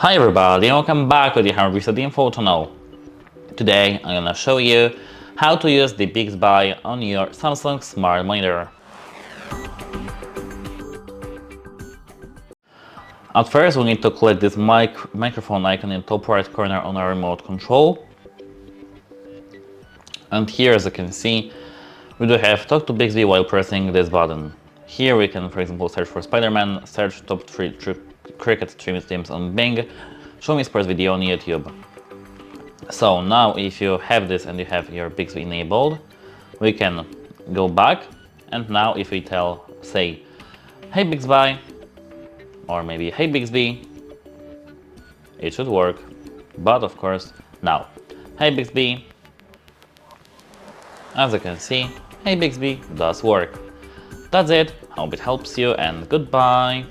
Hi everybody, and welcome back to the Bixby Info channel. Today I'm gonna show you how to use the Bixby on your Samsung smart monitor. At first we need to click this microphone icon in top right corner on our remote control. And here, as you can see, we do have Talk to Bixby while pressing this button. Here we can, for example, search for Spider-Man, search top 3 cricket stream teams on Bing, show me sports video on YouTube. So now if you have this and you have your Bixby enabled, we can go back, and now if we say, hey Bixby, or maybe hey Bixby, it should work. But of course, now, hey Bixby, as you can see, hey Bixby does work. That's it, hope it helps you, and goodbye!